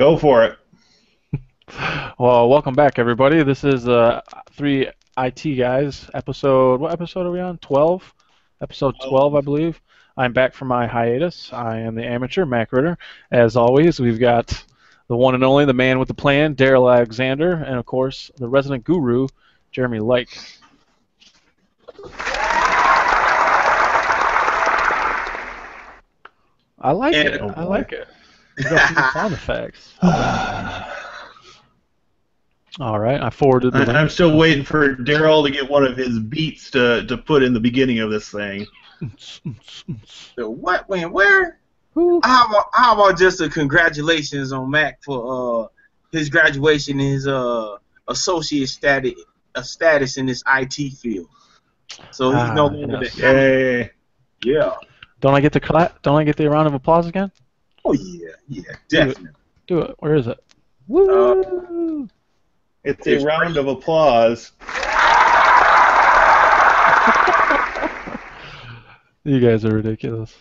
Go for it. Well, welcome back, everybody. This is three IT guys episode. What episode are we on? 12. Episode 12, I believe. I'm back from my hiatus. I am the amateur Mac Ritter. As always, we've got the one and only, the man with the plan, Daryl Alexander, and of course, the resident guru, Jeremy Lyke. I like it. I like it. We got some sound effects. All right, I forwarded the link. I'm still waiting for Daryl to get one of his beats to put in the beginning of this thing. The what? When? Where? How about just a congratulations on Mac for his graduation, his associate status in this IT field. So he's no longer the yeah. Don't I get the clap? Don't I get the round of applause again? Oh yeah, definitely. Do it. Where is it? Woo! It's a round of applause. You guys are ridiculous.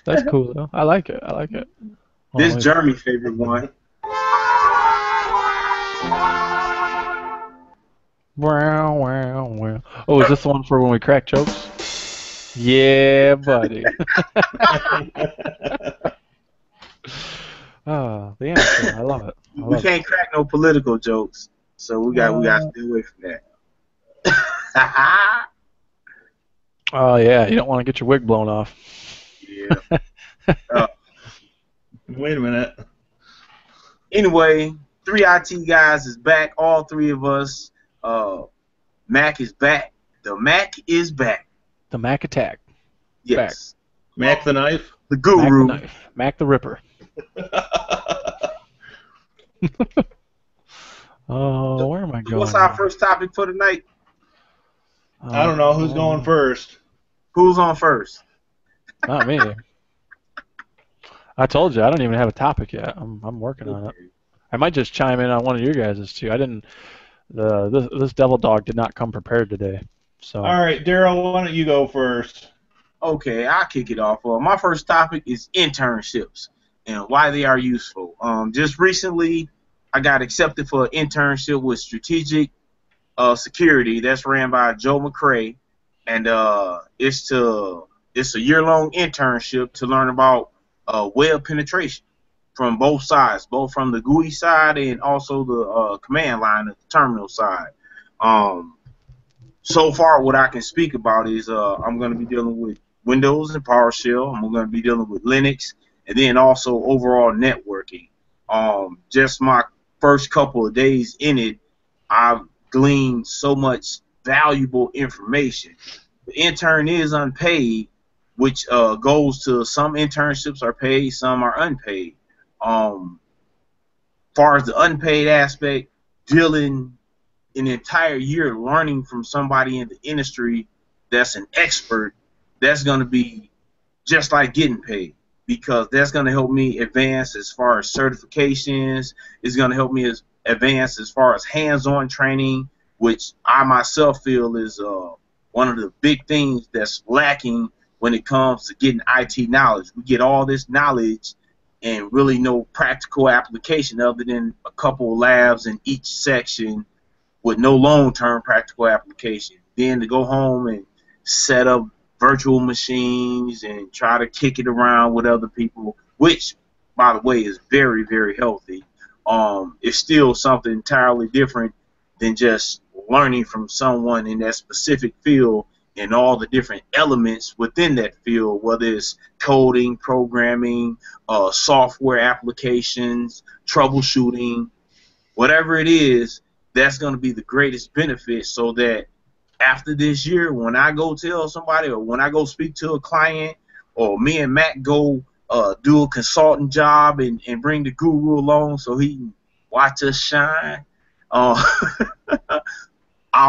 That's cool though. I like it. I like it. This Jeremy's favorite one. Wow, wow, wow. Oh, is this the one for when we crack jokes? Yeah, buddy. Oh, the answer. I love it. We can't crack no political jokes, so we got to stay away from that. Oh yeah, you don't want to get your wig blown off. Yeah. Wait a minute. Anyway, 3 IT guys is back. All 3 of us. Mac is back. The Mac is back. The Mac attack. Yes. Back. Mac the knife. The guru. Mac the knife. Mac the Ripper. Oh, where am I going? What's our first topic for tonight? I don't know. Who's going first? Who's on first? Not me. I told you I don't even have a topic yet. I'm working on it. I might just chime in on one of your guys' too. I didn't. This devil dog did not come prepared today. So. All right, Daryl, why don't you go first? Okay, I'll kick it off. My first topic is internships and why they are useful. Just recently, I got accepted for an internship with Strategic Security that's ran by Joe McCray, and it's a year-long internship to learn about web penetration from both sides, both from the GUI side and also the command line, the terminal side. So far, what I can speak about is I'm going to be dealing with Windows and PowerShell. I'm going to be dealing with Linux, and then also overall networking. Just my first couple of days in it, I've gleaned so much valuable information. The intern is unpaid, which goes to some internships are paid, some are unpaid. Far as the unpaid aspect, dealing an entire year learning from somebody in the industry that's an expert, that's going to be just like getting paid, because that's going to help me advance as far as certifications. It's going to help me advance as far as hands-on training, which I myself feel is one of the big things that's lacking when it comes to getting IT knowledge. We get all this knowledge and really no practical application other than a couple of labs in each section with no long-term practical application. Then to go home and set up virtual machines and try to kick it around with other people, which, by the way, is very, very healthy. It's still something entirely different than just learning from someone in that specific field and all the different elements within that field, whether it's coding, programming, software applications, troubleshooting, whatever it is. That's going to be the greatest benefit, so that after this year, when I go tell somebody or when I go speak to a client, or me and Matt go do a consulting job and bring the guru along so he can watch us shine, I'll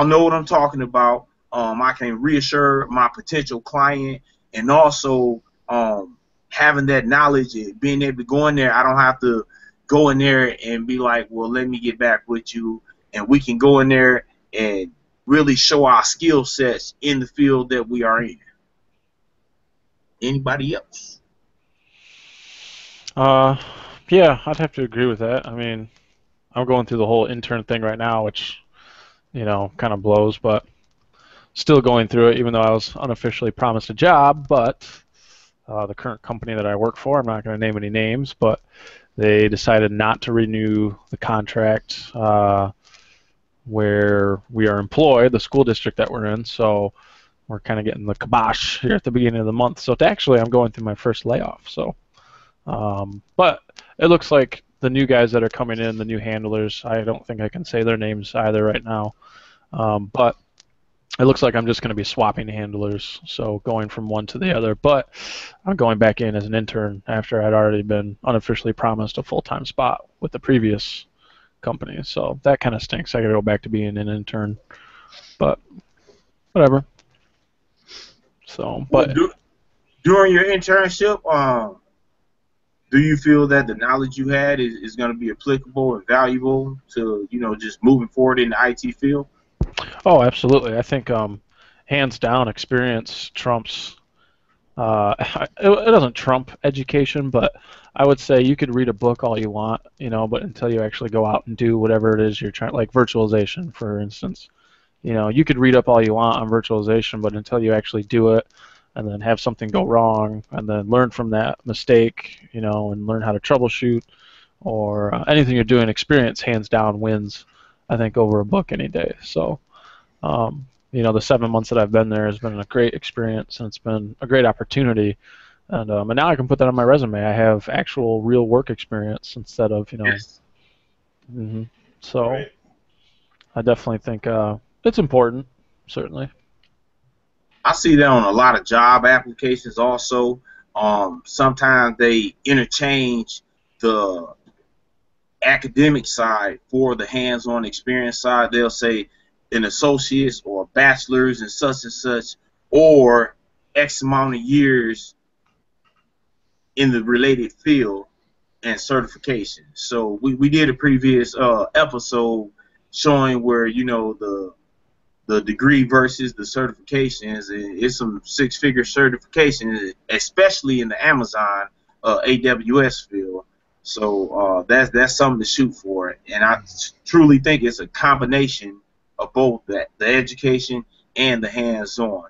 know what I'm talking about. I can reassure my potential client, and also having that knowledge and being able to go in there, I don't have to go in there and be like, well, let me get back with you. And we can go in there and really show our skill sets in the field that we are in. Anybody else? Yeah, I'd have to agree with that. I mean, I'm going through the whole intern thing right now, which, kind of blows, but still going through it, even though I was unofficially promised a job. But the current company that I work for, I'm not going to name any names, but they decided not to renew the contract where we are employed, the school district that we're in. So we're kind of getting the kibosh here at the beginning of the month. So actually, I'm going through my first layoff. So, but it looks like the new guys that are coming in, the new handlers, I don't think I can say their names either right now. But it looks like I'm just going to be swapping handlers, so going from one to the other. But I'm going back in as an intern after I'd already been unofficially promised a full-time spot with the previous company. So that kind of stinks. I got to go back to being an intern, but whatever. So, but During your internship, do you feel that the knowledge you had is going to be applicable and valuable to, just moving forward in the IT field? oh, absolutely. I think hands down, experience trumps. It doesn't trump education, but I would say you could read a book all you want, but until you actually go out and do whatever it is you're trying, like virtualization, for instance, you could read up all you want on virtualization, but until you actually do it, and then have something go wrong, and then learn from that mistake, and learn how to troubleshoot, or anything you're doing, experience hands down wins, I think, over a book any day. So. The 7 months that I've been there has been a great experience, and it's been a great opportunity. And now I can put that on my resume. I have actual real work experience instead of, Yes. So Right. I definitely think it's important, certainly. I see that on a lot of job applications also. Sometimes they interchange the academic side for the hands-on experience side. They'll say an associate's or a bachelor's in such and such, or X amount of years in the related field and certification. So we did a previous episode showing where the degree versus the certifications, and it's some six-figure certifications, especially in the Amazon AWS field. So that's something to shoot for, and I truly think it's a combination of both the education and the hands-on.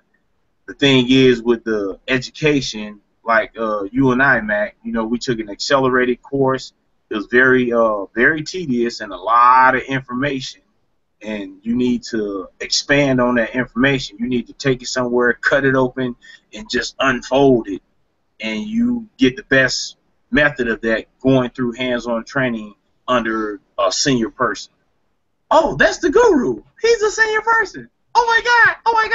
The thing is with the education, like you and I, Mac, we took an accelerated course. It was very tedious and a lot of information, and you need to expand on that information. You need to take it somewhere, cut it open, and just unfold it. And you get the best method of that going through hands-on training under a senior person. Oh, that's the guru. He's a senior person. Oh my God. Oh my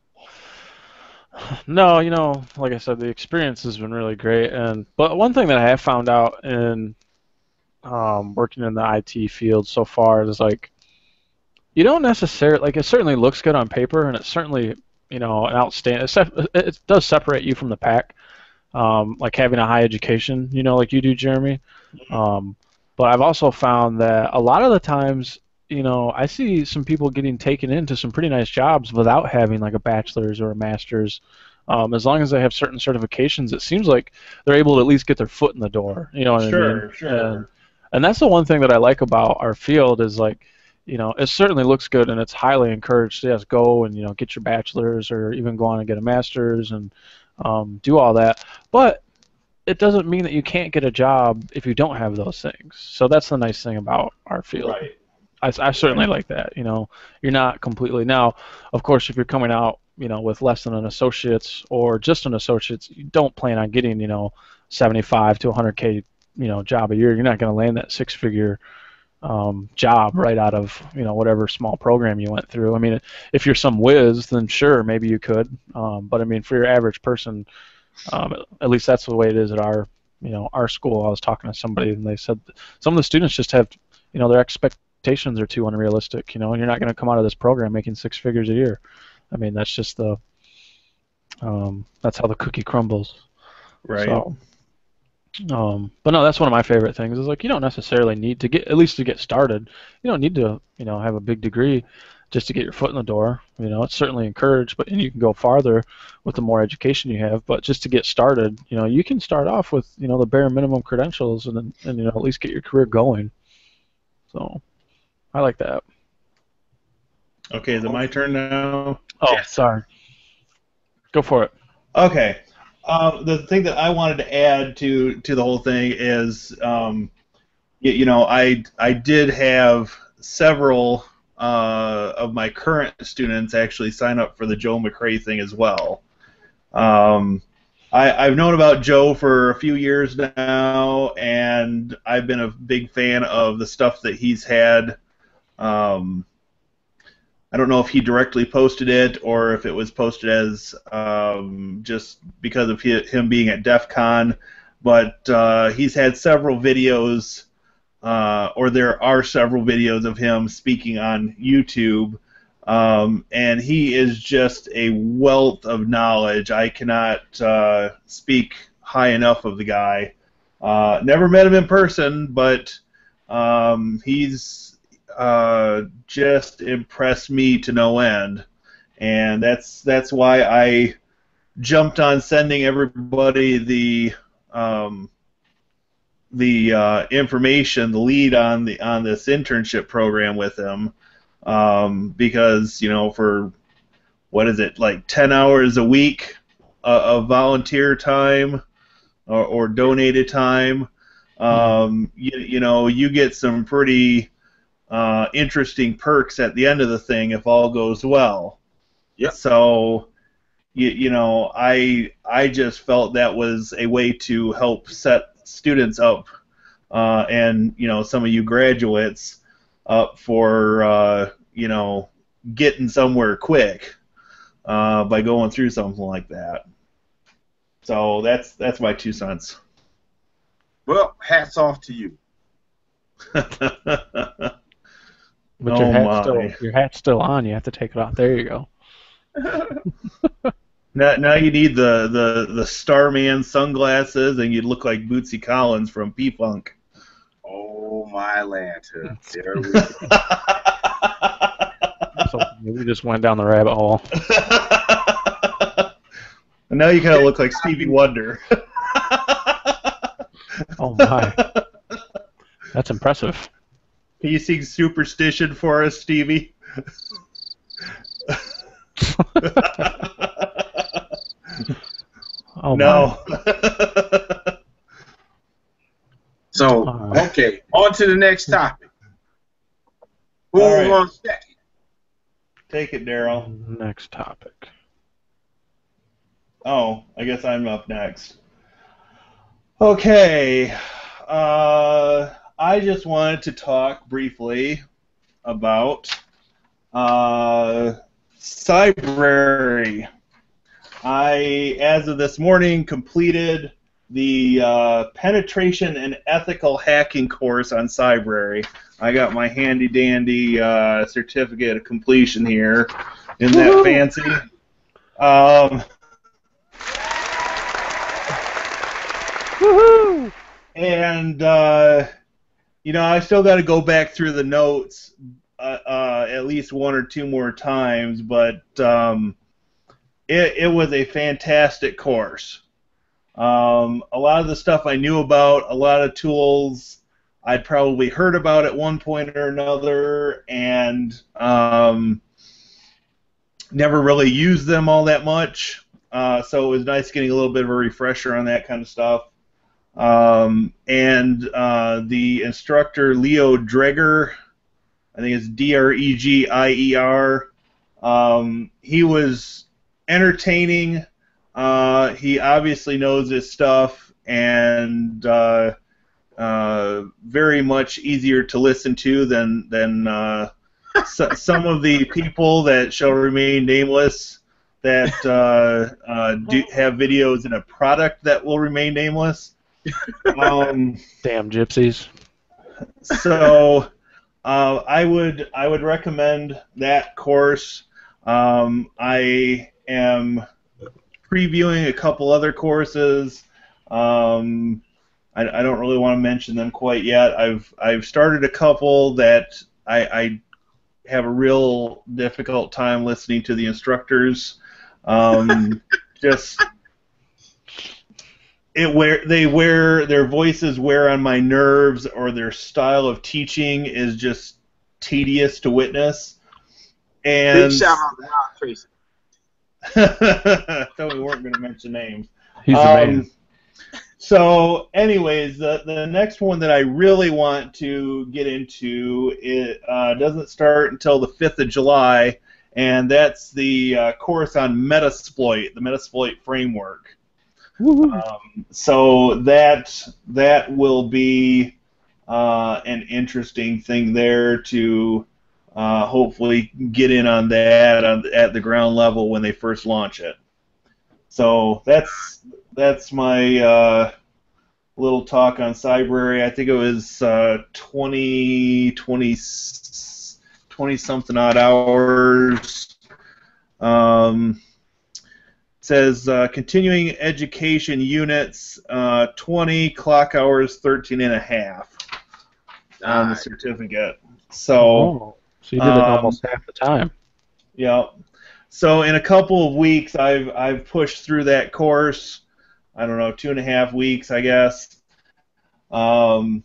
God. No, like I said, the experience has been really great. But one thing that I have found out in working in the IT field so far is like you don't necessarily like it certainly looks good on paper, and it's certainly an outstanding. It does separate you from the pack, like having a high education, like you do, Jeremy. But I've also found that a lot of the times, I see some people getting taken into some pretty nice jobs without having like a bachelor's or a master's. As long as they have certain certifications, it seems like they're able to at least get their foot in the door. You know what I mean? Sure. And that's the one thing that I like about our field is like, it certainly looks good and it's highly encouraged. Yes, go and get your bachelor's or even go on and get a master's and do all that. But it doesn't mean that you can't get a job if you don't have those things. So that's the nice thing about our field. Right. I certainly like that. You're not completely now. Of course, if you're coming out, with less than an associate's or just an associate's, you don't plan on getting 75 to 100K job a year. You're not going to land that six-figure job right out of whatever small program you went through. I mean, if you're some whiz, then sure, maybe you could. But I mean, for your average person, at least that's the way it is at our school. I was talking to somebody and they said some of the students just have their expectations are too unrealistic. And you're not going to come out of this program making six figures a year. I mean, that's just that's how the cookie crumbles. Right. So, but no, that's one of my favorite things. Is like you don't necessarily need to get at least to get started. You don't need to have a big degree. just to get your foot in the door. It's certainly encouraged, but and you can go farther with the more education you have. But just to get started, you can start off with the bare minimum credentials, and then at least get your career going. So I like that. Okay, is it my turn now? Oh, sorry. Go for it. Okay. The thing that I wanted to add to the whole thing is, I did have several of my current students actually sign up for the Joe McRae thing as well. I've known about Joe for a few years now, and I've been a big fan of the stuff that he's had. I don't know if he directly posted it or if it was posted as just because of him being at DEF CON, but he's had several videos, or there are several videos of him speaking on YouTube, and he is just a wealth of knowledge. I cannot speak high enough of the guy. Never met him in person, but he's just impressed me to no end, and that's why I jumped on sending everybody the information, the lead on this internship program with him, because for what is it, like 10 hours a week of volunteer time or donated time, you get some pretty interesting perks at the end of the thing if all goes well. Yep. So, I just felt that was a way to help set students up, and some of you graduates up for getting somewhere quick by going through something like that. So that's my 2 cents. Well, hats off to you. But your hat's still on. You have to take it off. There you go. Now you need the Starman sunglasses, and you look like Bootsy Collins from P-Funk. Oh, my Lanta. There we go. So we just went down the rabbit hole. And now you kind of look like Stevie Wonder. Oh, my. That's impressive. Can you sing Superstition for us, Stevie? Oh, no. So, okay, on to the next topic. Who wants second? Take it, Daryl. Next topic. Oh, I guess I'm up next. Okay. I just wanted to talk briefly about Cybrary. I, as of this morning, completed the Penetration and Ethical Hacking course on Cybrary. I got my handy-dandy certificate of completion here. Isn't that fancy? Woohoo! And I still got to go back through the notes at least 1 or 2 more times, but it was a fantastic course. A lot of the stuff I knew about, a lot of tools I'd probably heard about at one point or another, and never really used them all that much. So it was nice getting a little bit of a refresher on that kind of stuff. And the instructor, Leo Dreger, I think it's Dregier, he was entertaining. He obviously knows his stuff, and very much easier to listen to than some of the people that shall remain nameless that do have videos in a product that will remain nameless. Damn gypsies. So I would recommend that course. I am previewing a couple other courses. I don't really want to mention them quite yet. I've started a couple that I have a real difficult time listening to the instructors. Just their voices wear on my nerves, or their style of teaching is just tedious to witness. And Big shout out to Rob Tracy. thought we weren't going to mention names. He's the man. So, anyways, the next one that I really want to get into, it doesn't start until the 5th of July, and that's the course on Metasploit, the Metasploit framework. So that will be an interesting thing there to hopefully get in on that at the ground level when they first launch it. So that's my little talk on Cybrary. I think it was 20 something odd hours. It says continuing education units 20 clock hours 13 and a half on the certificate. So so you did it almost half the time. Yeah. So in a couple of weeks, I've pushed through that course. I don't know, 2.5 weeks, I guess. And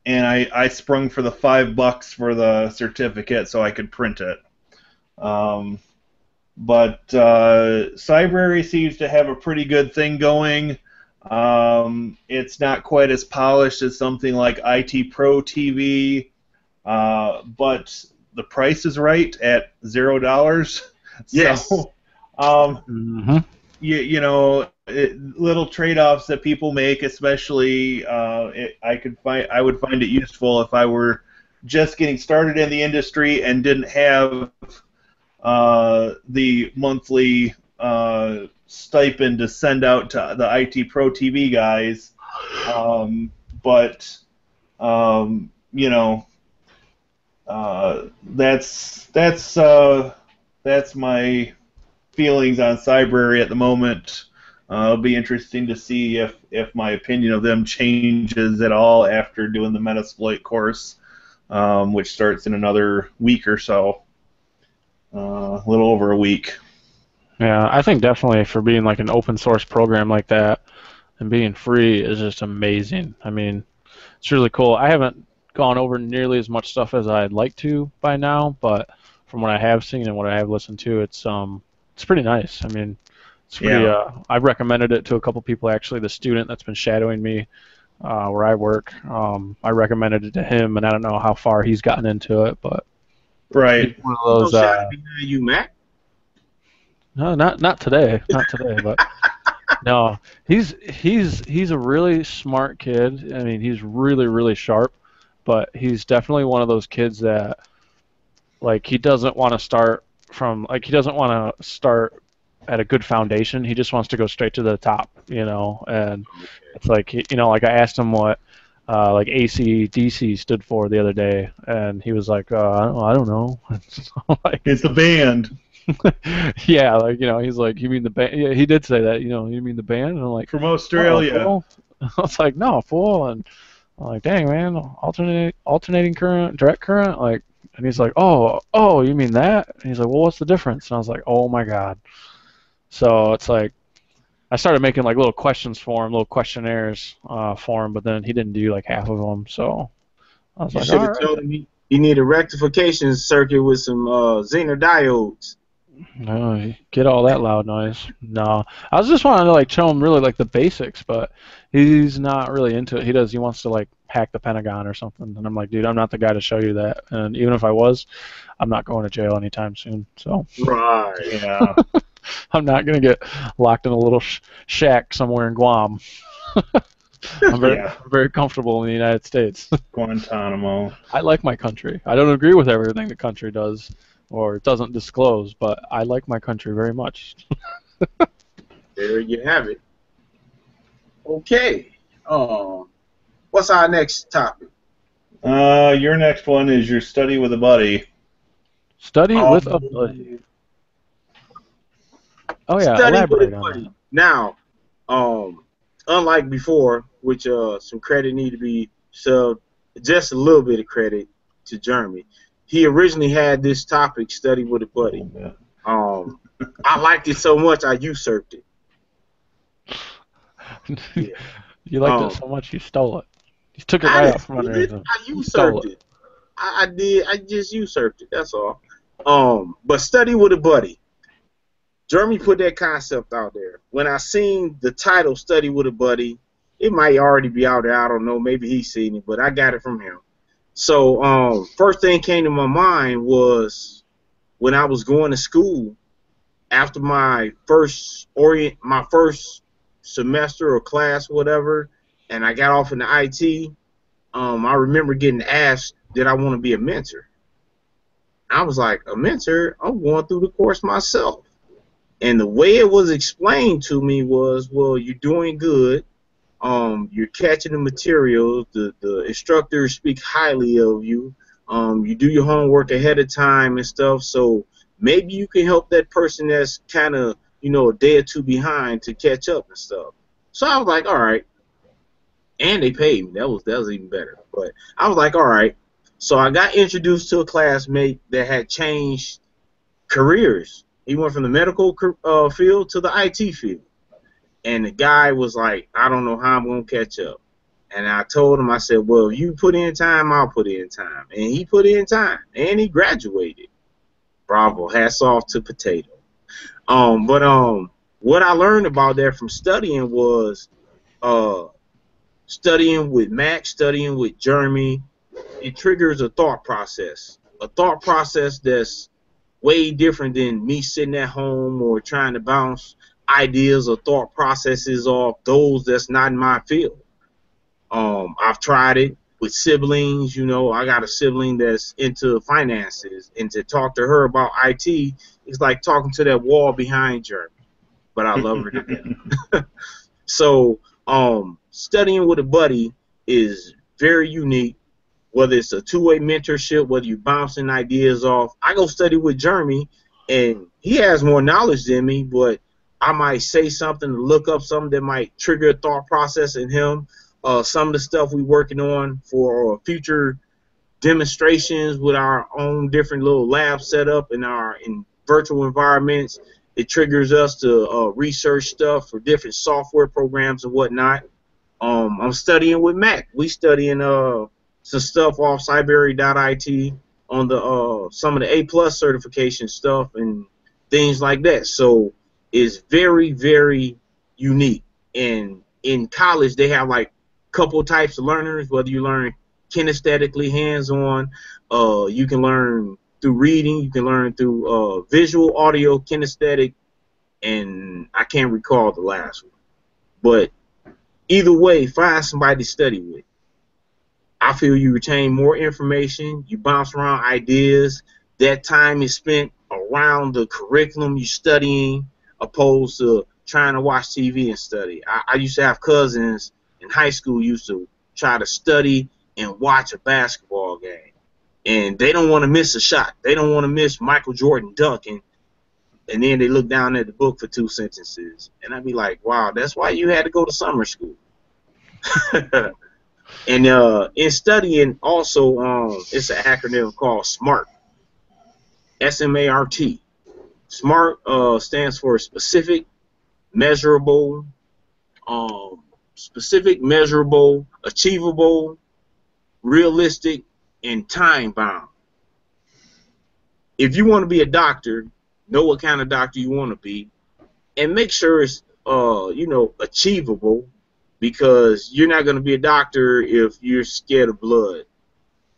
I sprung for the $5 for the certificate so I could print it. But Cybrary seems to have a pretty good thing going. It's not quite as polished as something like IT Pro TV, but the price is right at $0. Yes. So, little trade-offs that people make, especially I would find it useful if I were just getting started in the industry and didn't have the monthly stipend to send out to the IT Pro TV guys. That's my feelings on Cybrary at the moment. It'll be interesting to see if my opinion of them changes at all after doing the Metasploit course, which starts in another week or so. A little over a week. Yeah, I think definitely for being like an open source program like that and being free is just amazing. I mean, it's really cool. I haven't gone over nearly as much stuff as I'd like to by now, but from what I have seen and what I have listened to, it's pretty nice. I mean, it's pretty. Yeah. I've recommended it to a couple people actually. The student that's been shadowing me where I work, I recommended it to him, and I don't know how far he's gotten into it, but right. One of those. Behind you, Mac. No, not today. Not today, but no, he's a really smart kid. I mean, he's really, really sharp, but he's definitely one of those kids that, like, he doesn't want to start at a good foundation. He just wants to go straight to the top, and it's like, like I asked him what like AC/DC stood for the other day, and he was like, I don't know. Like, it's a band. Yeah, like, he's like, you mean the band? Yeah, he did say that, you mean the band? And I'm like, from Australia. Oh, I was like, no, fool. And I'm like, dang, man, alternating current, direct current, like. And he's like, oh, you mean that? And he's like, well, what's the difference? And I was like, oh my god. So it's like, I started making like little questions for him, little questionnaires for him, but then he didn't do like half of them. So I was You like, should all have right. told him you need a rectification circuit with some Zener diodes. No, get all that loud noise. No, I was just wanting to like show him really like the basics, but he's not really into it. He wants to like hack the Pentagon or something, and I'm like, dude, I'm not the guy to show you that. And even if I was, I'm not going to jail anytime soon. So Right. Yeah. I'm not gonna get locked in a little shack somewhere in Guam. I'm very comfortable in the United States. Guantanamo. I like my country. I don't agree with everything the country does or doesn't disclose, but I like my country very much. There you have it. Okay. What's our next topic? Your next one is your study with a buddy. Study with a buddy. Oh yeah, Study elaborate with a on buddy. that. Now, unlike before, which some credit need to be shoved, just a little bit of credit to Jeremy. he originally had this topic, study with a buddy. I liked it so much I usurped it. Yeah. You liked it so much you stole it. You took it right out from under him. I usurped it. I did. I just usurped it. That's all. But study with a buddy. Jeremy put that concept out there. When I seen the title "Study with a Buddy," it might already be out there. I don't know. Maybe he's seen it, but I got it from him. So first thing came to my mind was when I was going to school after my first semester or class, whatever, and I got off in the IT. I remember getting asked, did I want to be a mentor? I was like, a mentor? I'm going through the course myself. And the way it was explained to me was, well, you're doing good. You're catching the materials. The instructors speak highly of you. You do your homework ahead of time and stuff. So maybe you can help that person that's kind of, a day or two behind to catch up and stuff. So I was like, all right. And they paid me. That was even better. But I was like, all right. So I got introduced to a classmate that had changed careers. He went from the medical field to the IT field. And the guy was like, I don't know how I'm going to catch up. And I told him, I said, well, if you put in time, I'll put in time. And he put in time. And he graduated. Bravo. Hats off to Potato. But what I learned about that from studying was studying with Mac, studying with Jeremy, it triggers a thought process that's way different than me sitting at home or trying to bounce ideas or thought processes off those that's not in my field. I've tried it with siblings. I got a sibling that's into finances, and to talk to her about IT is like talking to that wall behind Jeremy. But I love her to death. So studying with a buddy is very unique. Whether it's a two-way mentorship, whether you're bouncing ideas off. I go study with Jeremy, and he has more knowledge than me, but I might say something, look up something that might trigger a thought process in him. Some of the stuff we're working on for future demonstrations with our own different little lab setup in virtual environments. It triggers us to research stuff for different software programs and whatnot. I'm studying with Mac. We studying some stuff off Cyberry.it on the some of the A+ certification stuff and things like that. So it's very, very unique. And in college, they have like a couple types of learners, whether you learn kinesthetically, hands-on, you can learn through reading, you can learn through visual, audio, kinesthetic, and I can't recall the last one. But either way, find somebody to study with. I feel you retain more information, you bounce around ideas, that time is spent around the curriculum you're studying opposed to trying to watch TV and study. I used to have cousins in high school used to try to study and watch a basketball game. And they don't want to miss a shot. They don't want to miss Michael Jordan dunking. And then they look down at the book for 2 sentences. And I'd be like, wow, that's why you had to go to summer school. And in studying also, it's an acronym called SMART. S-M-A-R-T. SMART stands for specific, measurable, achievable, realistic, and time-bound. If you want to be a doctor, know what kind of doctor you want to be, and make sure it's achievable, because you're not going to be a doctor if you're scared of blood.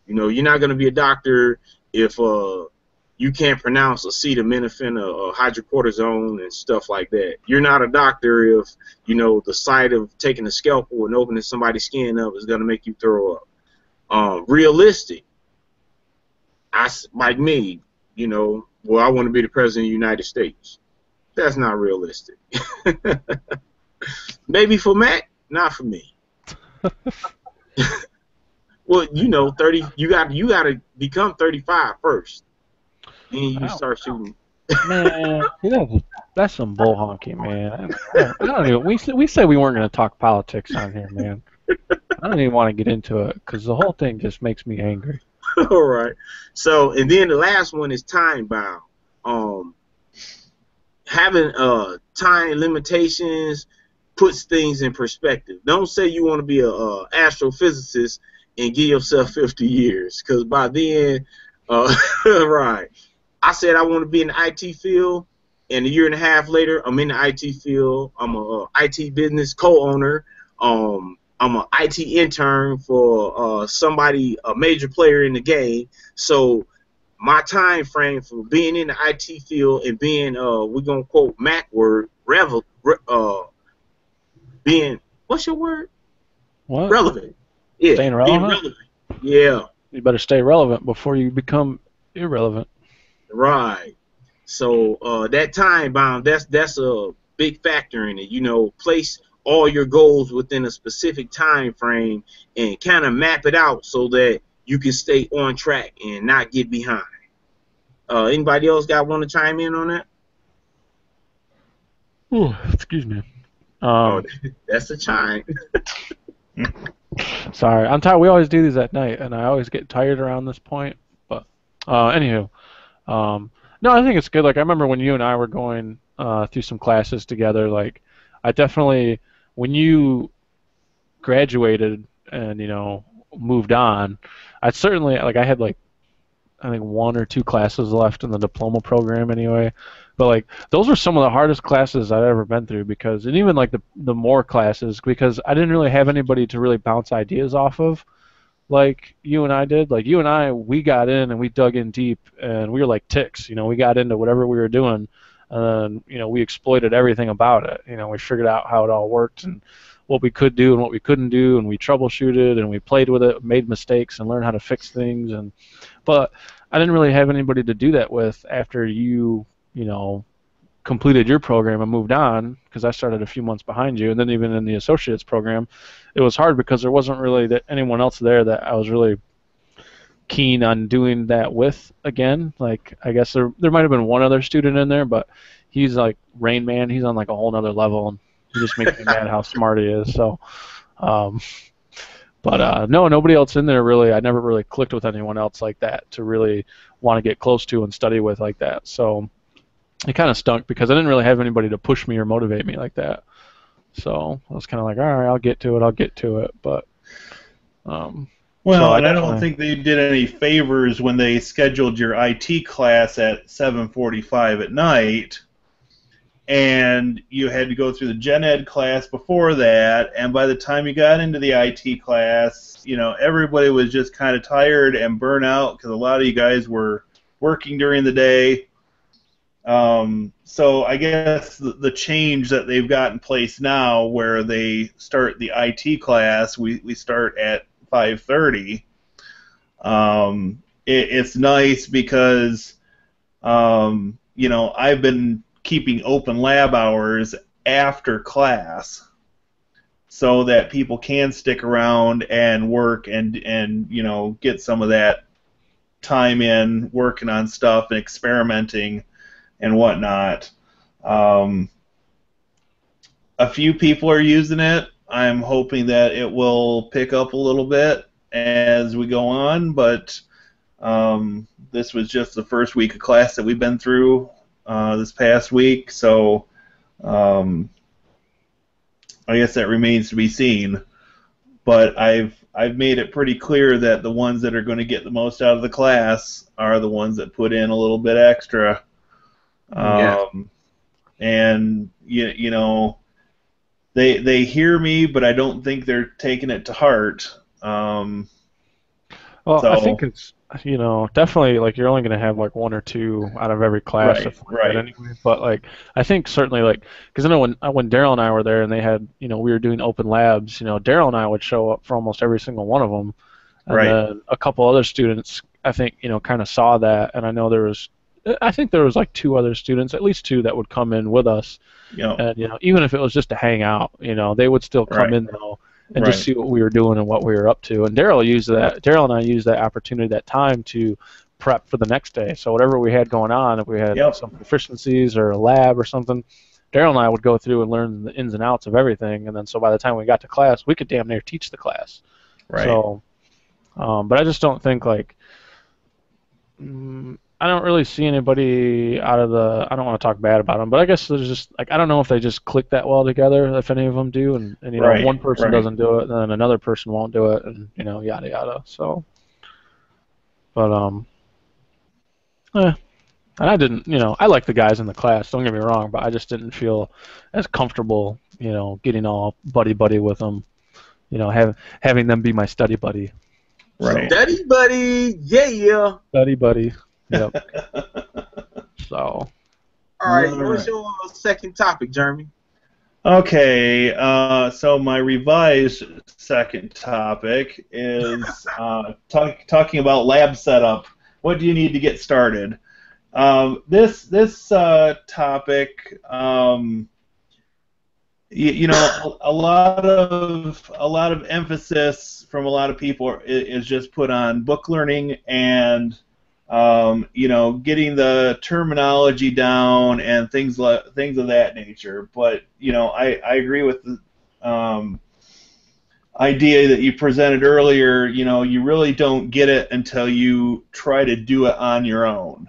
You're not going to be a doctor if you can't pronounce acetaminophen or hydrocortisone and stuff like that. You're not a doctor if the sight of taking a scalpel and opening somebody's skin up is going to make you throw up. Realistic. Like me, well, I want to be the president of the United States. That's not realistic. Maybe for Mac, not for me. Well, 30. You got to become 35 first. Then you can start shooting. Man, that's some bull honking, man. I don't even. We said we weren't going to talk politics on here, man. I don't even want to get into it because the whole thing just makes me angry. All right. So, and then the last one is time bound. Having time limitations puts things in perspective. Don't say you want to be a astrophysicist and give yourself 50 years, because by then, right. I said I want to be in the IT field, and a year and a half later, I'm in the IT field. I'm a IT business co-owner. I'm an IT intern for somebody, a major player in the game. So my time frame for being in the IT field and being, we're going to quote Mac word, being, what's your word? What? Relevant. Yeah, Staying being relevant? relevant. Yeah, You better stay relevant before you become irrelevant. right. So that time bound, that's a big factor in it. You know, place all your goals within a specific time frame and kind of map it out so that you can stay on track and not get behind. Anybody else want to chime in on that? Ooh, excuse me. Oh, that's a chime. Sorry, I'm tired. We always do these at night, and I always get tired around this point. But anywho, no, I think it's good. Like I remember when you and I were going through some classes together. Like I definitely, when you graduated and moved on, I certainly like I had like I think 1 or 2 classes left in the diploma program anyway. But like those were some of the hardest classes I've ever been through because, and even like the more classes because I didn't really have anybody to really bounce ideas off of like you and I did. Like you and I, we got in and we dug in deep and we were like ticks. We got into whatever we were doing and we exploited everything about it. We figured out how it all worked and what we could do and what we couldn't do, and we troubleshooted and we played with it, made mistakes and learned how to fix things. But I didn't really have anybody to do that with after you completed your program and moved on because I started a few months behind you, and then even in the associates program, it was hard because there wasn't really anyone else there that I was really keen on doing that with again. Like I guess there might have been one other student in there, but he's like Rain Man. He's on like a whole nother level, and he just makes me mad how smart he is. So, but no, nobody else in there really. I never really clicked with anyone else like that to really want to get close to and study with like that. So it kind of stunk because I didn't really have anybody to push me or motivate me like that. So I was kind of like, all right, I'll get to it. But well, so and I don't think they did any favors when they scheduled your IT class at 7:45 at night, and you had to go through the Gen Ed class before that, and by the time you got into the IT class, everybody was just kind of tired and burnt out because a lot of you guys were working during the day. So I guess the change that they've got in place now, where they start the IT class, we start at 5:30. It's nice because I've been keeping open lab hours after class so that people can stick around and work and get some of that time in working on stuff and experimenting and whatnot. A few people are using it. I'm hoping that it will pick up a little bit as we go on, but this was just the first week of class that we've been through this past week, so I guess that remains to be seen. But I've made it pretty clear that the ones that are going to get the most out of the class are the ones that put in a little bit extra. And they hear me, but I don't think they're taking it to heart. Well, I think it's definitely like you're only going to have like 1 or 2 out of every class right. Anyway. But like I think certainly like because I know when Daryl and I were there and they had we were doing open labs, Daryl and I would show up for almost every single one of them, and then a couple other students I think kind of saw that, and I know there was like 2 other students, at least 2 that would come in with us, and even if it was just to hang out, they would still come in though. And just see what we were doing and what we were up to. And Daryl and I used that opportunity, that time, to prep for the next day. So whatever we had going on, if we had some proficiencies or a lab or something, Daryl and I would go through and learn the ins and outs of everything. And then so by the time we got to class, we could damn near teach the class. Right. So, but I just don't think like I don't really see anybody out of the. I don't want to talk bad about them, but I guess there's just like I don't know if they just click that well together. If any of them do, and you know, Right, one person right. doesn't do it, then another person won't do it, and you know, yada yada. So, but eh. And I didn't, you know, I like the guys in the class. Don't get me wrong, but I just didn't feel as comfortable, you know, getting all buddy buddy with them. You know, having them be my study buddy. Right. Study buddy, yeah. Study buddy. Yep. So. All right, All what's right. your second topic, Jeremy? Okay, so my revised second topic is talking about lab setup. What do you need to get started? This topic, you know, a lot of emphasis from a lot of people is just put on book learning and you know, getting the terminology down and things of that nature. But you know, I agree with the idea that you presented earlier. You know, you really don't get it until you try to do it on your own.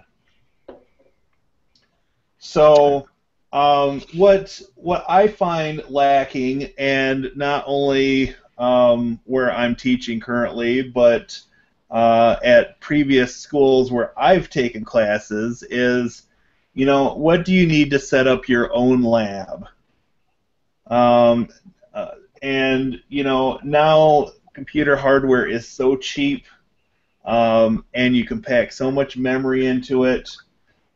So, what I find lacking, and not only where I'm teaching currently, but at previous schools where I've taken classes, is, you know, what do you need to set up your own lab? Um, and you know, now computer hardware is so cheap, and you can pack so much memory into it.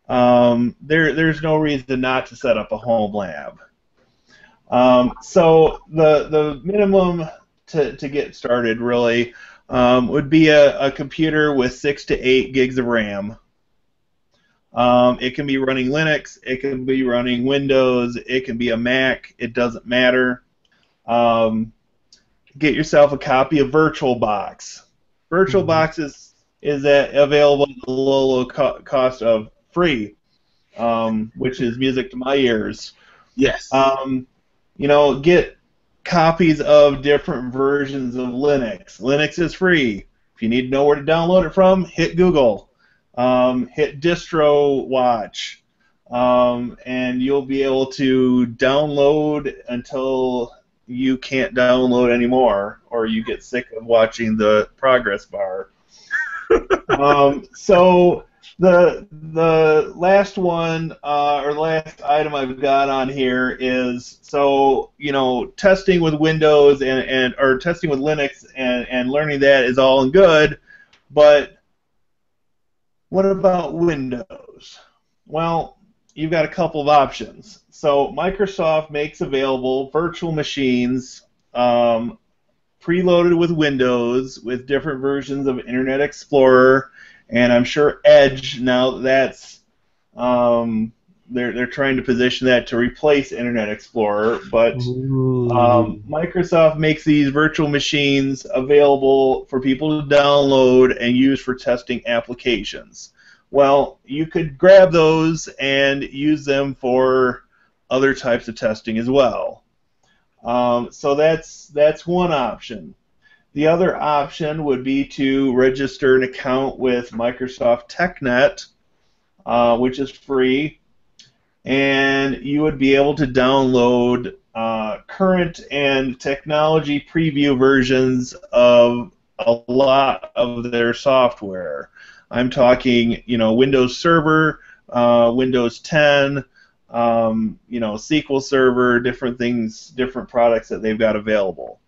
There's no reason not to set up a home lab. So the minimum to get started really would be a computer with 6 to 8 gigs of RAM. It can be running Linux, it can be running Windows, it can be a Mac, it doesn't matter. Get yourself a copy of VirtualBox. VirtualBox is available at the low cost of free, which is music to my ears. Yes. You know, get copies of different versions of Linux. Linux is free. If you need to know where to download it from, hit Google. Hit DistroWatch. And you'll be able to download until you can't download anymore, or you get sick of watching the progress bar. So the last one, or the last item I've got on here is, so you know, testing with Windows or testing with Linux and learning that is all and good, but what about Windows? Well, you've got a couple of options. So Microsoft makes available virtual machines preloaded with Windows with different versions of Internet Explorer, and I'm sure Edge now that's they're trying to position that to replace Internet Explorer, but Microsoft makes these virtual machines available for people to download and use for testing applications. Well, you could grab those and use them for other types of testing as well. So that's one option. The other option would be to register an account with Microsoft TechNet, which is free, and you would be able to download current and technology preview versions of a lot of their software. I'm talking, you know, Windows Server, Windows 10, you know, SQL Server, different things, different products that they've got available.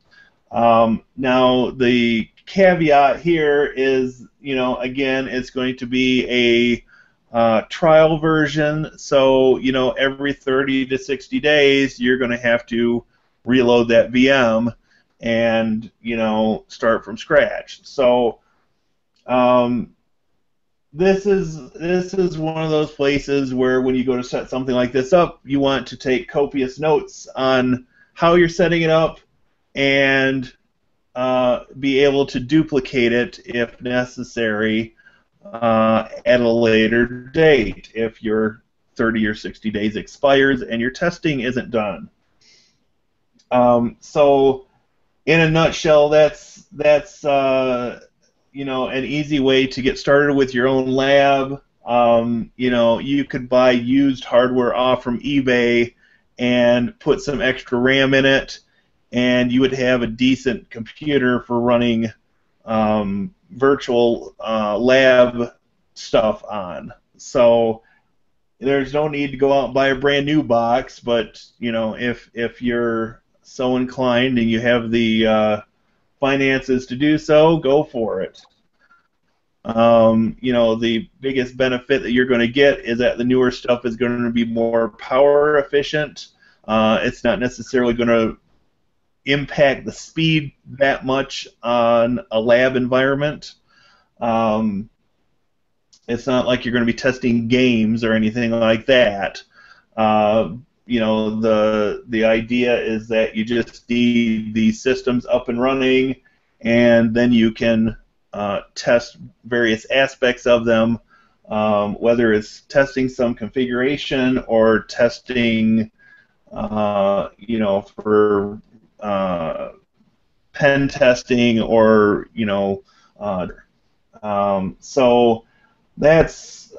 Now, the caveat here is, you know, again, it's going to be a trial version, so, you know, every 30 to 60 days, you're going to have to reload that VM and, you know, start from scratch. So, this is one of those places where when you go to set something like this up, you want to take copious notes on how you're setting it up and be able to duplicate it if necessary at a later date if your 30 or 60 days expires and your testing isn't done. So in a nutshell, that's an easy way to get started with your own lab. You could buy used hardware off from eBay and put some extra RAM in it, and you would have a decent computer for running virtual lab stuff on. So there's no need to go out and buy a brand new box, but if you're so inclined and you have the finances to do so, go for it. The biggest benefit that you're going to get is that the newer stuff is going to be more power efficient. It's not necessarily going to impact the speed that much on a lab environment. It's not like you're going to be testing games or anything like that. The idea is that you just need these systems up and running, and then you can test various aspects of them, whether it's testing some configuration or testing, for pen testing or, so that's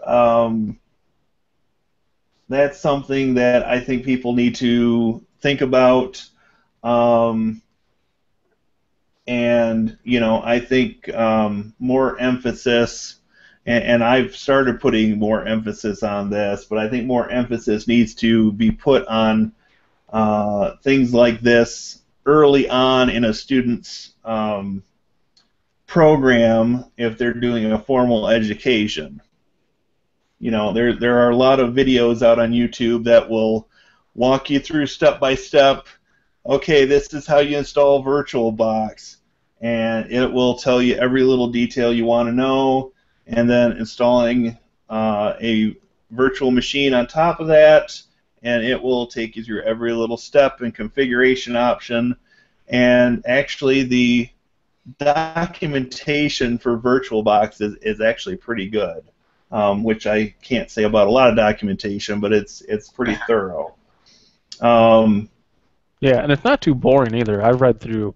something that I think people need to think about. I think more emphasis, and I've started putting more emphasis on this, but I think more emphasis needs to be put on things like this early on in a student's program if they're doing a formal education. There are a lot of videos out on YouTube that will walk you through step by step. Okay, this is how you install VirtualBox, and it will tell you every little detail you want to know, and then installing a virtual machine on top of that, and it will take you through every little step and configuration option. And actually, the documentation for VirtualBox is actually pretty good, which I can't say about a lot of documentation, but it's pretty thorough. Yeah, and it's not too boring either. I've read through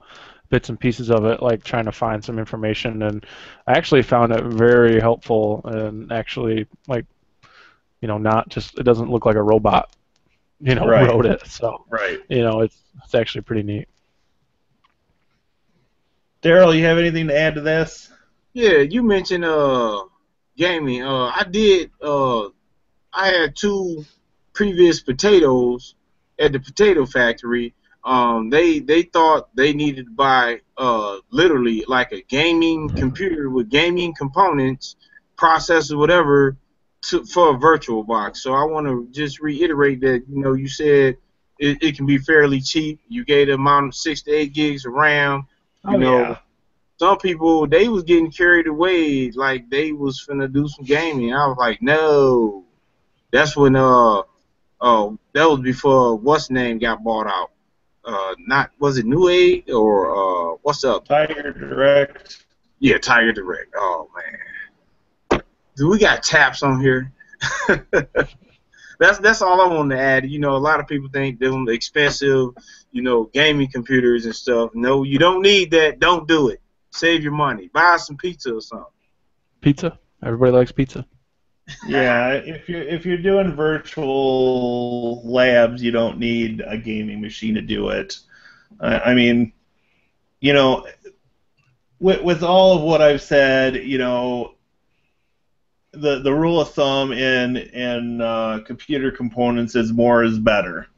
bits and pieces of it, like trying to find some information, and I actually found it very helpful, and actually, not just, it doesn't look like a robot, Right. wrote it. So, right. It's actually pretty neat. Daryl, you have anything to add to this? Yeah, you mentioned gaming. I had two previous potatoes at the potato factory. They thought they needed to buy literally like a gaming computer with gaming components, processor, whatever, for a VirtualBox. So I want to just reiterate that you said it can be fairly cheap. You gave the amount of 6 to 8 gigs of RAM. Yeah. Some people, they was getting carried away like they was finna do some gaming. I was like, no. That's when that was before what's name got bought out. Was it Newegg or what's up? Tiger Direct. Yeah, Tiger Direct. Oh man. Dude, we got taps on here. That's all I wanted to add. A lot of people think them expensive, gaming computers and stuff. No, you don't need that. Don't do it. Save your money. Buy some pizza or something. Pizza? Everybody likes pizza. Yeah, if you're doing virtual labs, you don't need a gaming machine to do it. I mean, with all of what I've said, the rule of thumb in computer components is more is better.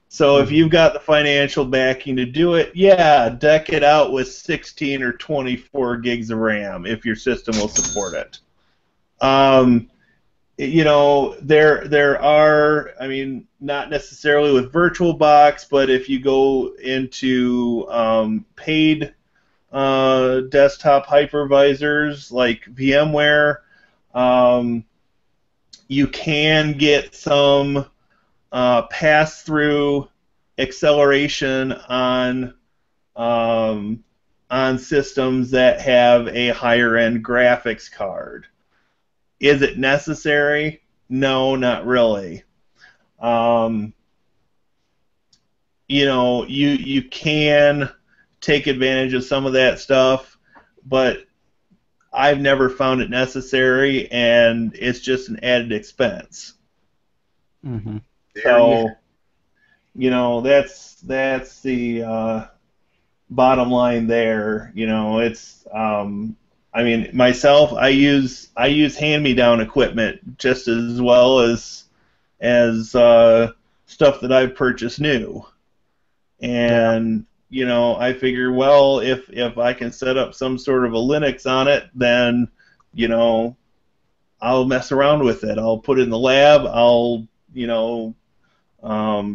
So if you've got the financial backing to do it, yeah, deck it out with 16 or 24 gigs of RAM if your system will support it. There are, not necessarily with VirtualBox, but if you go into paid desktop hypervisors like VMware, you can get some pass-through acceleration on systems that have a higher-end graphics card. Is it necessary? No, not really. You can take advantage of some of that stuff, but I've never found it necessary, and it's just an added expense. Mm-hmm. So, that's the bottom line there. It's I mean, myself, I use hand-me-down equipment just as well as stuff that I've purchased new. And I figure, well, if I can set up some sort of a Linux on it, then I'll mess around with it. I'll put it in the lab. I'll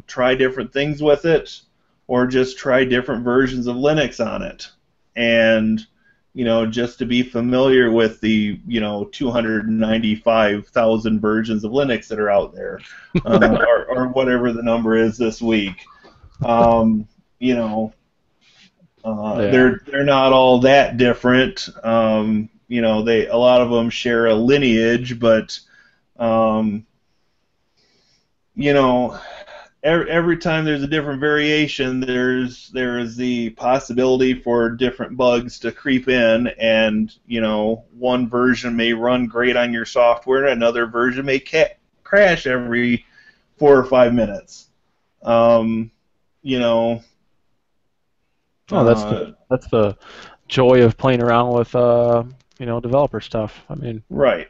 try different things with it, or just try different versions of Linux on it, and just to be familiar with the 295,000 versions of Linux that are out there, or whatever the number is this week. They're not all that different. A lot of them share a lineage, but every time there's a different variation, there is the possibility for different bugs to creep in, and one version may run great on your software, and another version may crash every 4 or 5 minutes. Oh, that's the joy of playing around with developer stuff. I mean, right.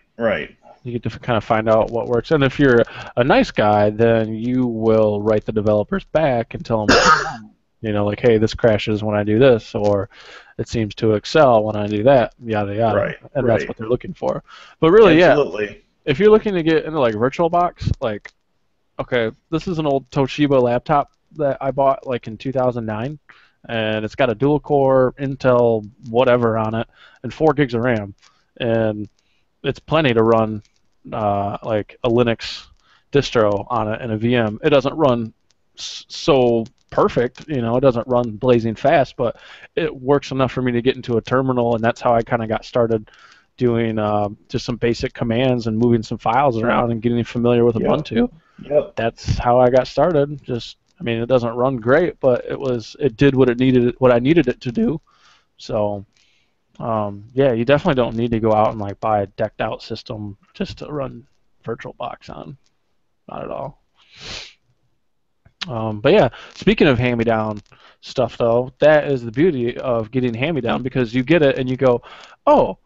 You get to kind of find out what works, and if you're a nice guy, then you will write the developers back and tell them, like, hey, this crashes when I do this, or it seems to excel when I do that, yada yada. Right. And that's what they're looking for. But really, Absolutely. if you're looking to get into like VirtualBox, like, okay, this is an old Toshiba laptop that I bought like in 2009. And it's got a dual-core Intel whatever on it, and 4 gigs of RAM, and it's plenty to run like a Linux distro on it and a VM. It doesn't run so perfect, it doesn't run blazing fast, but it works enough for me to get into a terminal, and that's how I kind of got started doing just some basic commands and moving some files around and getting familiar with Ubuntu. Yep. That's how I got started. It doesn't run great, but it did what I needed it to do. So, you definitely don't need to go out and like buy a decked out system just to run VirtualBox on. Not at all. But yeah, speaking of hand-me-down stuff, though, that is the beauty of getting hand-me-down, because you get it and you go, oh,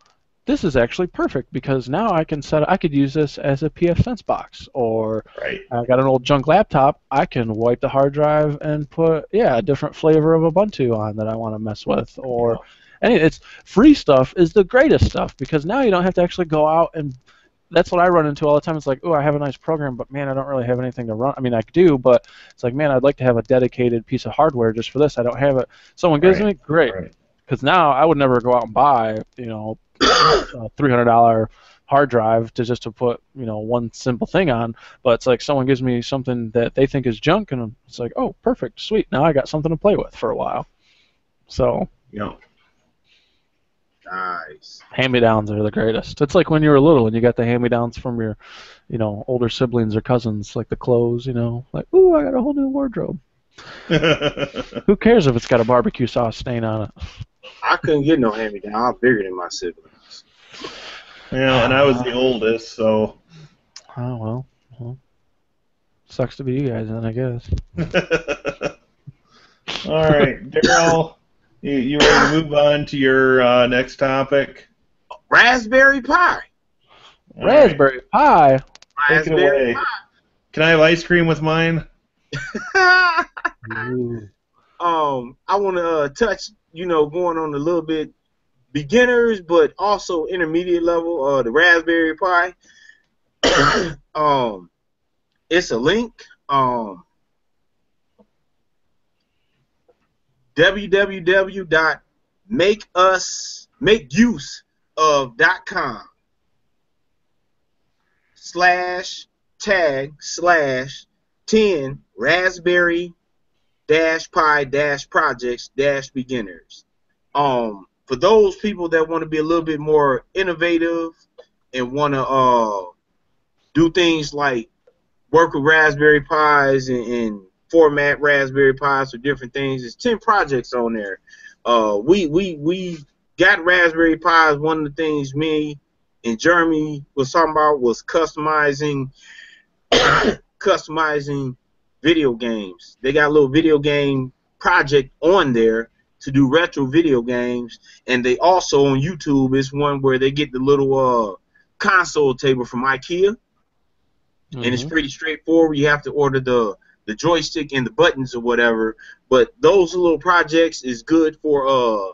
this is actually perfect, because now I could use this as a pfSense box, or I got an old junk laptop, I can wipe the hard drive and put a different flavor of Ubuntu on that I want to mess with, or it's free stuff is the greatest stuff, because now you don't have to actually go out, and that's what I run into all the time. It's like, oh, I have a nice program, but man, I don't really have anything to run. I mean, I do, but it's like, man, I'd like to have a dedicated piece of hardware just for this. I don't have it. Someone gives me, great, because now I would never go out and buy a $300 hard drive to put one simple thing on, but it's like someone gives me something that they think is junk, and it's like, oh, perfect, sweet, now I got something to play with for a while. So nice. Hand-me-downs are the greatest. It's like when you were little and you got the hand-me-downs from your older siblings or cousins, like the clothes, like, ooh, I got a whole new wardrobe. Who cares if it's got a barbecue sauce stain on it? I couldn't get no hand-me-down. I'm bigger than my siblings. And I was the oldest, so. Oh, well. Sucks to be you guys then, I guess. All right, Daryl, you ready to move on to your next topic? Raspberry Pi. Raspberry Pi? Take it away. Pie. Can I have ice cream with mine? I want to touch, going on a little bit beginners, but also intermediate level. The Raspberry Pi. It's a link. www.makeuseuse.com/tag/10 Raspberry-Pi-projects-beginners. For those people that want to be a little bit more innovative and want to do things like work with Raspberry Pis and format Raspberry Pis for different things, there's 10 projects on there. We got Raspberry Pis, one of the things me and Jeremy was talking about was customizing video games. They got a little video game project on there to do retro video games, and they also on YouTube is one where they get the little console table from IKEA, and it's pretty straightforward. You have to order the joystick and the buttons or whatever, but those little projects is good for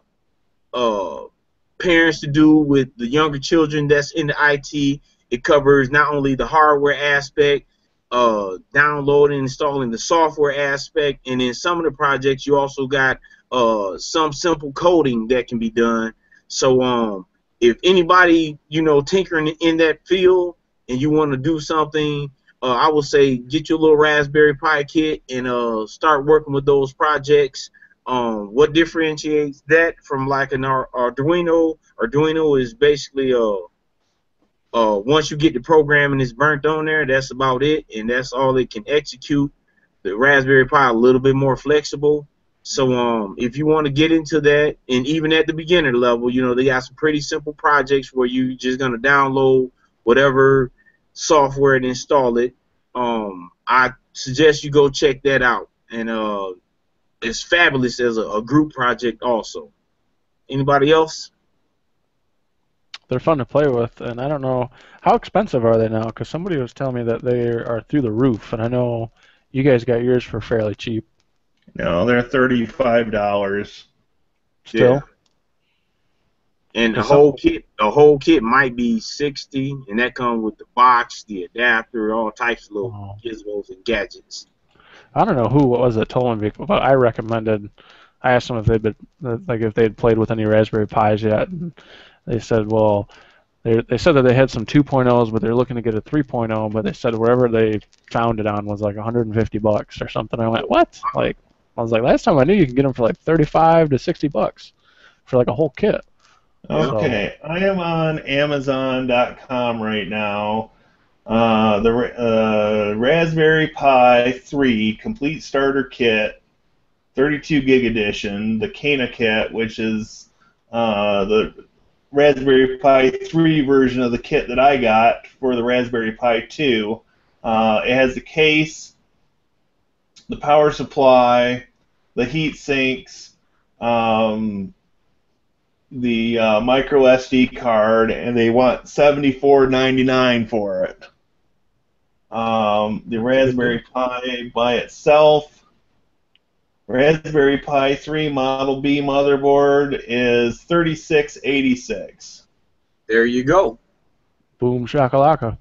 parents to do with the younger children that's in the IT. It covers not only the hardware aspect, downloading, installing the software aspect, and in some of the projects you also got some simple coding that can be done. So if anybody tinkering in that field and you want to do something, I would say get your little Raspberry Pi kit and start working with those projects. What differentiates that from like an Arduino? Arduino is basically once you get the program and it's burnt on there, that's about it, and that's all it can execute. The Raspberry Pi a little bit more flexible. So if you want to get into that, and even at the beginner level, they got some pretty simple projects where you're just gonna download whatever software and install it. I suggest you go check that out, and it's fabulous as a group project also. Anybody else? They're fun to play with, and I don't know how expensive are they now, because somebody was telling me that they are through the roof, and I know you guys got yours for fairly cheap. No, they're $35 still. Yeah. And the whole kit might be $60, and that comes with the box, the adapter, all types of little gizmos and gadgets. I don't know what was it told me, but I asked them if they'd played with any Raspberry Pis yet, and they said, well, they said that they had some 2.0s, but they're looking to get a 3.0, but they said wherever they found it on was like $150 or something. I went, what? I was like, last time I knew you could get them for like $35 to $60 for like a whole kit. Okay, so I am on Amazon.com right now. The Raspberry Pi 3 Complete Starter Kit, 32 gig edition, the Cana kit, which is the Raspberry Pi 3 version of the kit that I got for the Raspberry Pi 2. It has the case, the power supply, the heat sinks, the micro SD card, and they want $74.99 for it. The Raspberry Pi by itself, Raspberry Pi 3 Model B motherboard is $36.86. There you go. Boom shakalaka.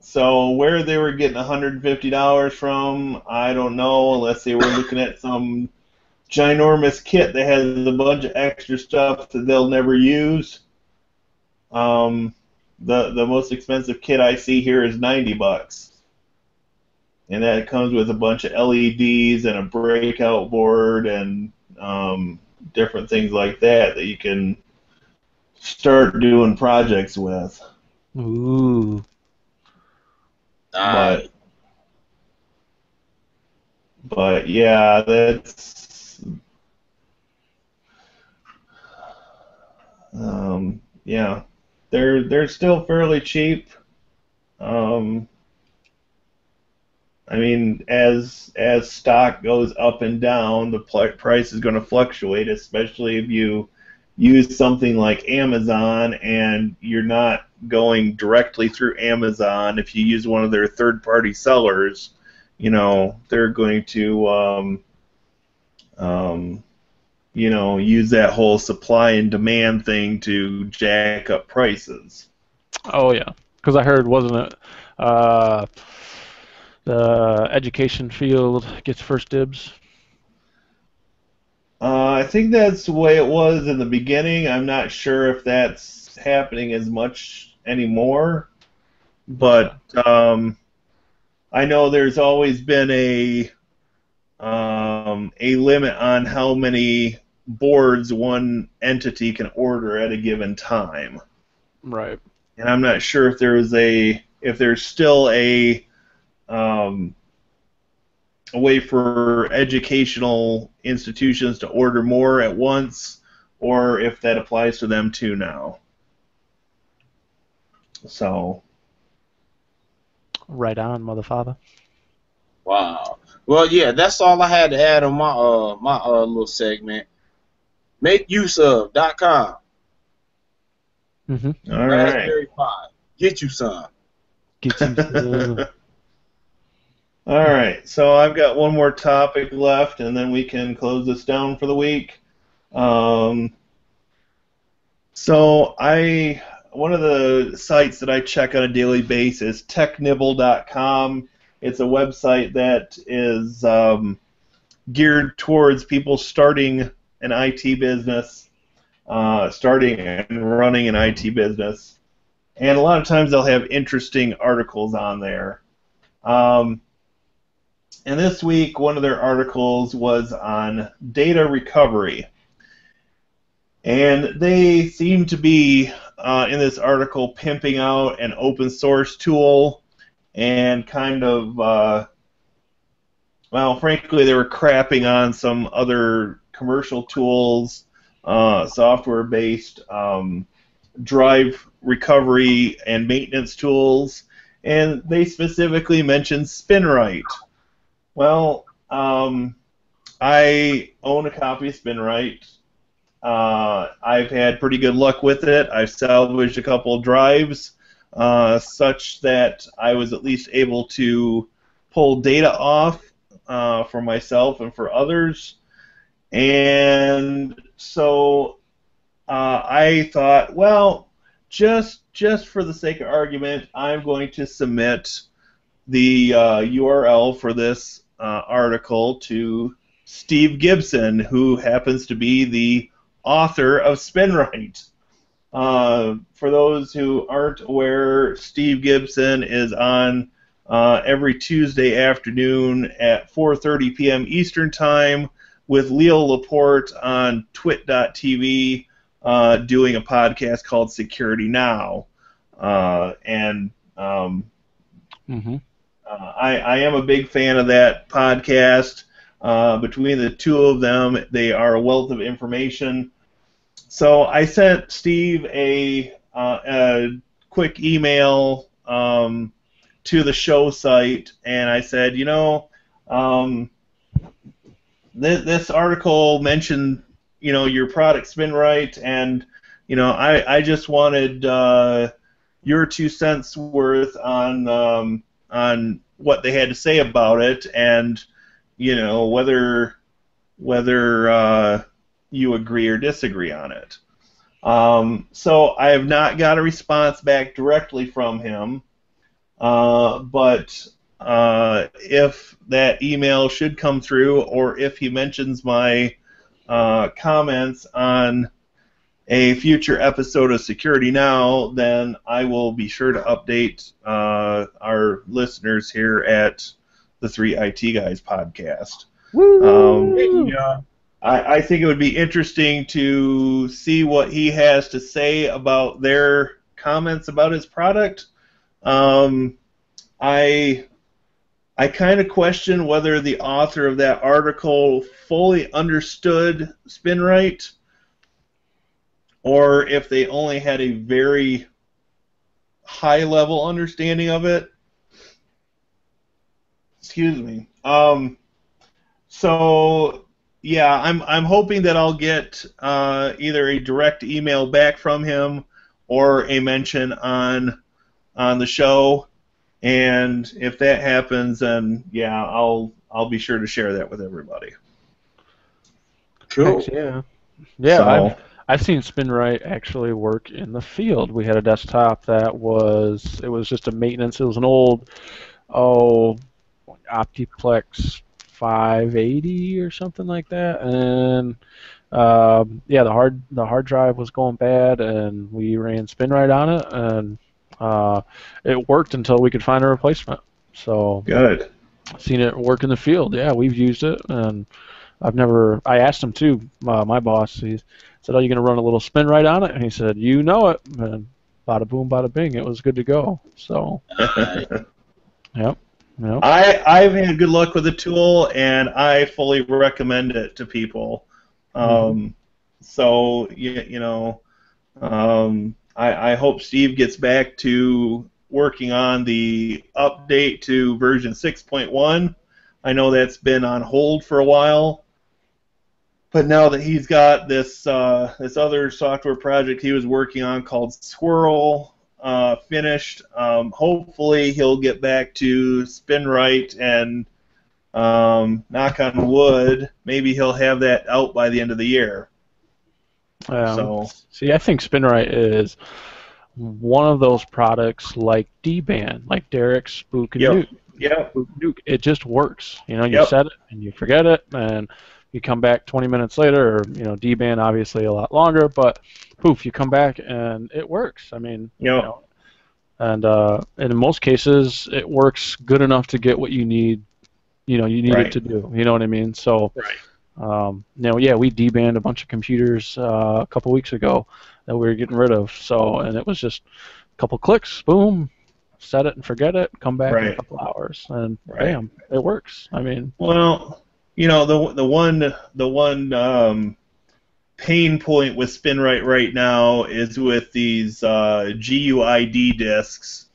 So where they were getting $150 from, I don't know, unless they were looking at some ginormous kit that has a bunch of extra stuff that they'll never use. The most expensive kit I see here is $90, and that comes with a bunch of LEDs and a breakout board and different things like that you can start doing projects with. Ooh. But yeah, that's yeah, they're still fairly cheap. I mean, as stock goes up and down, the price is going to fluctuate, especially if you use something like Amazon and you're not going directly through Amazon. If you use one of their third-party sellers, they're going to use that whole supply and demand thing to jack up prices. Oh yeah, because I heard, wasn't it, the education field gets first dibs? I think that's the way it was in the beginning. I'm not sure if that's happening as much anymore, but I know there's always been a limit on how many boards one entity can order at a given time. Right. And I'm not sure if there's still a way for educational institutions to order more at once, or if that applies to them too now. So. Right on, mother father. Wow. Well, yeah, that's all I had to add on my little segment. MakeUseOf.com. Mm-hmm. All right. Raspberry Pi. Get you some. Get you some. All right, so I've got one more topic left, and then we can close this down for the week. So one of the sites that I check on a daily basis, technibble.com. It's a website that is geared towards people starting an IT business, starting and running an IT business. And a lot of times they'll have interesting articles on there. And this week, one of their articles was on data recovery. And they seem to be, in this article, pimping out an open source tool and kind of, well, frankly, they were crapping on some other commercial tools, software-based drive recovery and maintenance tools, and they specifically mentioned SpinRite. Well, I own a copy of SpinRite. I've had pretty good luck with it. I've salvaged a couple of drives such that I was at least able to pull data off for myself and for others. And so I thought, well, just for the sake of argument, I'm going to submit the URL for this article to Steve Gibson, who happens to be the author of SpinRite. For those who aren't aware, Steve Gibson is on every Tuesday afternoon at 4:30 p.m. Eastern Time with Leo Laporte on twit.tv doing a podcast called Security Now. I am a big fan of that podcast. Between the two of them, they are a wealth of information. So I sent Steve a quick email to the show site, and I said, this article mentioned, your product SpinRite, and I just wanted your 2 cents worth on what they had to say about it, and whether you agree or disagree on it. So I have not got a response back directly from him, but if that email should come through, or if he mentions my comments on a future episode of Security Now, then I will be sure to update our listeners here at the 3 IT Guys podcast. I think it would be interesting to see what he has to say about their comments about his product. I kind of question whether the author of that article fully understood SpinRite, or if they only had a very high-level understanding of it. Excuse me. So yeah, I'm hoping that I'll get either a direct email back from him or a mention on the show, and if that happens, then yeah, I'll be sure to share that with everybody. Cool. Yeah. So, I've seen SpinRite actually work in the field. We had a desktop that was just a maintenance. It was an old Optiplex 580 or something like that, and the hard drive was going bad, and we ran SpinRite on it, and it worked until we could find a replacement. So good. Seen it work in the field. Yeah, we've used it, and I asked him too, my boss. He said, "Are you going to run a little SpinRite on it?" And he said, "You know it." And bada boom, bada bing, it was good to go. So, yep. I've had good luck with the tool, and I fully recommend it to people. So I hope Steve gets back to working on the update to version 6.1. I know that's been on hold for a while, but now that he's got this this other software project he was working on called Squirrel finished, hopefully he'll get back to SpinRite, and knock on wood, maybe he'll have that out by the end of the year. See, I think SpinRite is one of those products like D-Band, like Derek's Spook and Nuke. Yep. Nuke. It just works. You set it and you forget it, and you come back 20 minutes later, or D-Band obviously a lot longer, but poof, you come back and it works. I mean, and in most cases, it works good enough to get what you need. You need it to do. You know what I mean? So. We D-banned a bunch of computers a couple weeks ago that we were getting rid of. So, and it was just a couple clicks, boom, set it and forget it, come back in a couple hours, and bam, it works. I mean, well, the one pain point with SpinRite right now is with these GUID disks,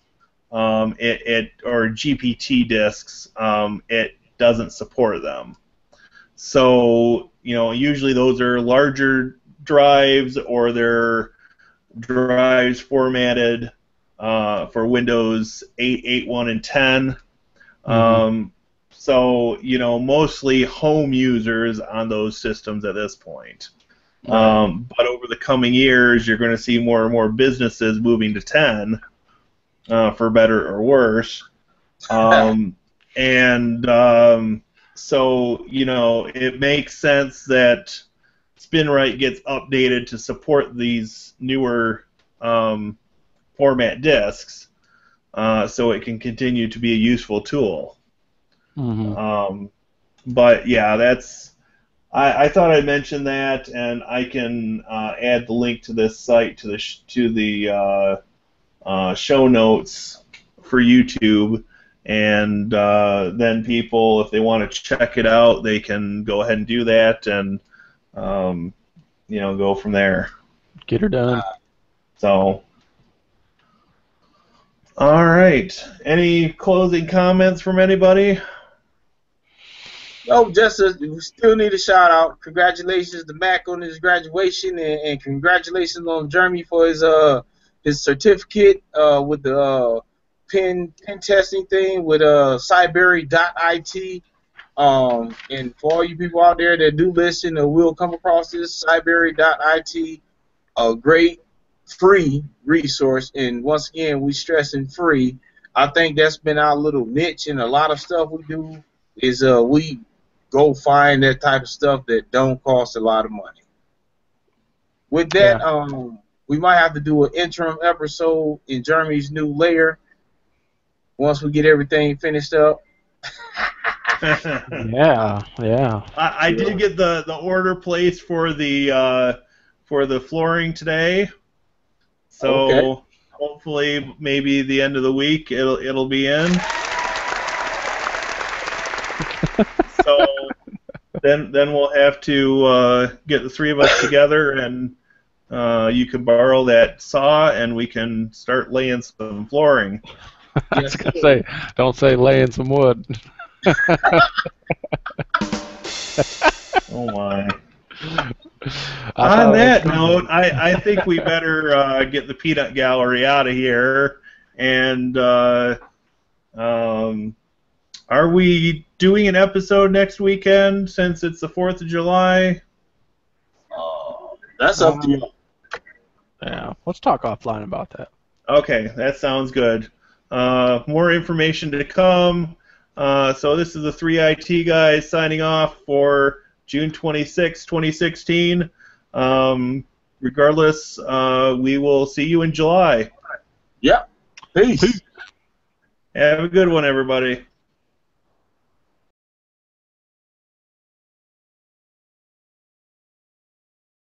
or GPT disks. It doesn't support them. So, usually those are larger drives, or they're drives formatted for Windows 8, 8.1, and 10. So, mostly home users on those systems at this point. But over the coming years, you're going to see more and more businesses moving to 10, for better or worse. So, it makes sense that SpinRite gets updated to support these newer format disks, so it can continue to be a useful tool. But yeah, I thought I'd mention that, and I can add the link to this site to the show notes for YouTube. And then people, if they want to check it out, they can go ahead and do that, and go from there. Get her done. So, all right. Any closing comments from anybody? No, we still need a shout out. Congratulations to Mac on his graduation, and congratulations on Jeremy for his certificate with the pen testing thing with Cyberry.it. And for all you people out there that do listen or will come across this, Cyberry.it, a great free resource. And once again, we stressing free. I think that's been our little niche in a lot of stuff we do, is we go find that type of stuff that don't cost a lot of money. With that, we might have to do an interim episode in Jeremy's new layer once we get everything finished up. Yeah. I did get the order placed for the flooring today, so hopefully maybe the end of the week it'll be in. So then we'll have to get the three of us together, and you can borrow that saw, and we can start laying some flooring. I was going to say, don't say laying some wood. Oh, my. On that note, I think we better get the Peanut Gallery out of here. And are we doing an episode next weekend since it's the 4th of July? That's up to you. Yeah, let's talk offline about that. Okay, that sounds good. More information to come. So this is the 3IT guys signing off for June 26, 2016. Regardless, we will see you in July. Yep. Peace. Have a good one, everybody.